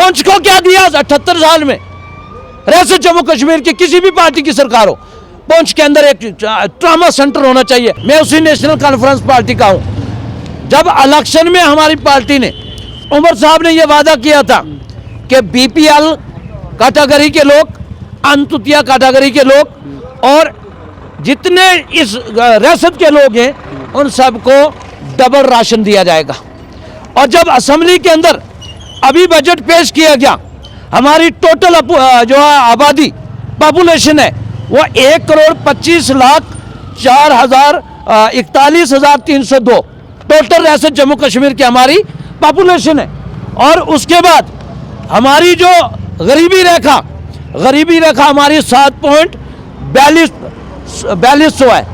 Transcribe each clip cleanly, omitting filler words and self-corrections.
पुंछ को क्या दिया 78 साल में? रियासत जम्मू कश्मीर की किसी भी पार्टी की सरकार हो, पुंछ के अंदर एक ट्रामा सेंटर होना चाहिए। मैं उसी नेशनल कॉन्फ्रेंस पार्टी का हूँ। जब इलेक्शन में हमारी पार्टी ने, उमर साहब ने यह वादा किया था कि बीपीएल कैटेगरी के लोग, अंतुतिया कैटेगरी के लोग और जितने इस रियासत के लोग हैं उन सबको डबल राशन दिया जाएगा। और जब असेंबली के अंदर अभी बजट पेश किया गया, हमारी टोटल जो आबादी पॉपुलेशन है वो 1,25,04,41,302 टोटल रियासत जम्मू कश्मीर की हमारी पॉपुलेशन है। और उसके बाद हमारी जो गरीबी रेखा हमारी 7.42 है,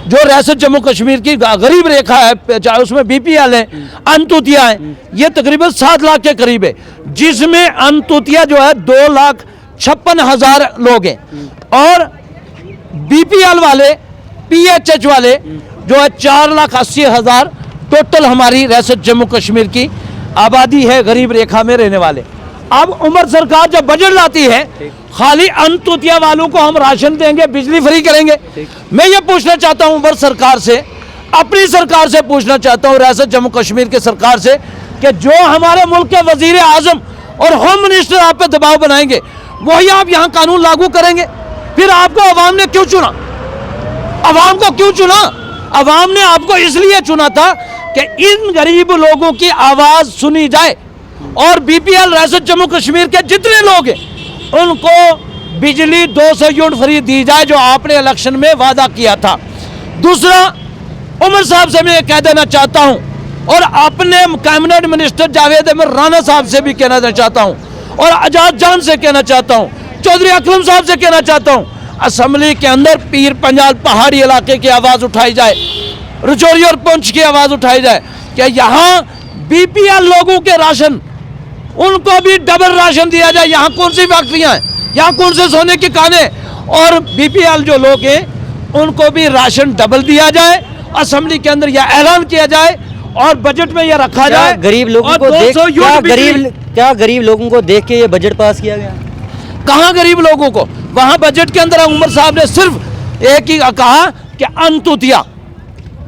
जो रियासत जम्मू कश्मीर की गरीब रेखा है, चाहे उसमें बीपीएल है, अंतुतिया है, ये तकरीबन 7 लाख के करीब है, जिसमें अंतुतिया जो है 2,56,000 लोग हैं और बीपीएल वाले, पीएचएच वाले जो है 4,80,000 टोटल हमारी रियासत जम्मू कश्मीर की आबादी है गरीब रेखा में रहने वाले। अब उमर सरकार जब बजट लाती है, खाली अंतुतिया वालों को हम राशन देंगे, बिजली फ्री करेंगे। मैं ये पूछना चाहता हूं उमर सरकार से, अपनी सरकार से पूछना चाहता हूं, रियासत जम्मू कश्मीर की सरकार से, कि जो हमारे मुल्क के वजीर आजम और होम मिनिस्टर आप पे दबाव बनाएंगे वही आप यहाँ कानून लागू करेंगे। फिर आपको अवाम ने क्यों चुना? अवाम को क्यों चुना? अवाम ने आपको इसलिए चुना था कि इन गरीब लोगों की आवाज सुनी जाए और बीपीएल रियासत जम्मू कश्मीर के जितने लोग हैं उनको बिजली 200 यूनिट फ्री दी जाए, जो आपने इलेक्शन में वादा किया था। दूसरा, उमर साहब से मैं कह देना चाहता हूं और अपने कैबिनेट मिनिस्टर जावेद अहमद राणा साहब से भी कहना चाहता हूं और आजाद जान से कहना चाहता हूं, चौधरी अकरम साहब से कहना चाहता हूं, असेंबली के अंदर पीर पंजाल पहाड़ी इलाके की आवाज उठाई जाए, रजौरी और पुंछ की आवाज उठाई जाए कि यहाँ बीपीएल लोगों के राशन, उनको भी डबल राशन दिया जाए। यहाँ कौन सी फैक्ट्रियाँ हैं, यहाँ कौन से सोने की काने, और बीपीएल जो लोग हैं उनको भी राशन डबल दिया जाए। असेंबली के अंदर यह ऐलान किया जाए और बजट में यह रखा जाए। गरीब लोगों को देख, क्या गरीब लोगों को देख के ये बजट पास किया गया? कहाँ गरीब लोगों को? वहाँ बजट के अंदर उमर साहब ने सिर्फ एक ही कहा कि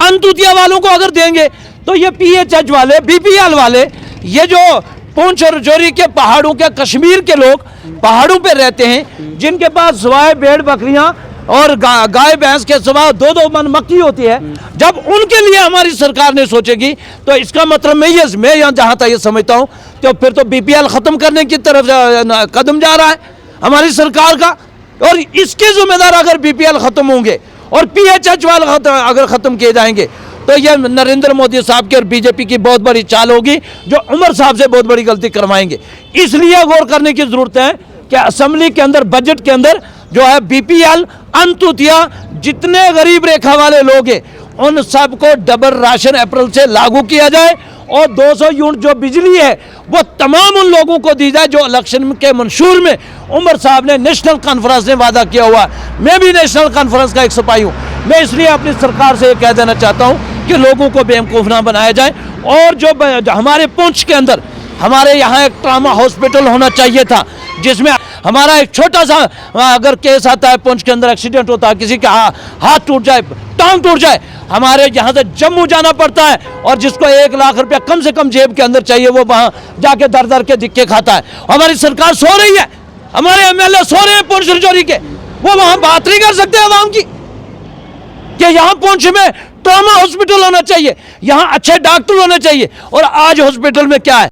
अंतुतिया वालों को अगर देंगे तो ये पीएचएच वाले, बीपीएल वाले, ये जो पुंछ और रजौरी के पहाड़ों के, कश्मीर के लोग पहाड़ों पे रहते हैं, जिनके पास सिवाय भेड़ बकरियां और गाय भैंस के सिवा 2-2 मन मक्की होती है, जब उनके लिए हमारी सरकार ने सोचेगी तो इसका मतलब मैं यहाँ जहाँ तक ये समझता हूँ तो फिर तो बीपीएल खत्म करने की तरफ कदम जा रहा है हमारी सरकार का। और इसके जिम्मेदार अगर बीपीएल खत्म होंगे और पीएचएच वाले अगर खत्म किए जाएंगे तो ये नरेंद्र मोदी साहब की और बीजेपी की बहुत बड़ी चाल होगी, जो उमर साहब से बहुत बड़ी गलती करवाएंगे। इसलिए गौर करने की जरूरत है कि असेंबली के अंदर, बजट के अंदर जो है बीपीएल, अंतुतिया, जितने गरीब रेखा वाले लोग हैं उन सबको डबल राशन अप्रैल से लागू किया जाए और 200 यूनिट जो बिजली है वो तमाम उन लोगों को दी जाए जो इलेक्शन के मंशूर में उमर साहब ने, नेशनल कॉन्फ्रेंस ने वादा किया हुआ। मैं भी नेशनल कॉन्फ्रेंस का एक सिपाही हूँ। मैं इसलिए अपनी सरकार से ये कह देना चाहता हूँ कि लोगों को बेवकूफ़ ना बनाया जाए। और जो हमारे पुंछ के अंदर हमारे यहाँ एक ट्रामा हॉस्पिटल होना चाहिए था, जिसमें हमारा एक छोटा सा अगर केस आता है, पुंछ के अंदर एक्सीडेंट होता है, किसी का हाथ टूट जाए, टांग टूट जाए, हमारे यहाँ से जम्मू जाना पड़ता है और जिसको 1 लाख रुपया कम से कम जेब के अंदर चाहिए वो वहाँ जाके दर दर के धिक्के खाता है। हमारी सरकार सो रही है, हमारे एमएलए सो रहे हैं पुंछ रजौरी के, वो वहाँ बात नहीं कर सकते आवाम की कि यहाँ पुंछ में ट्रॉमा हॉस्पिटल होना चाहिए, यहाँ अच्छे डॉक्टर होने चाहिए। और आज हॉस्पिटल में क्या है?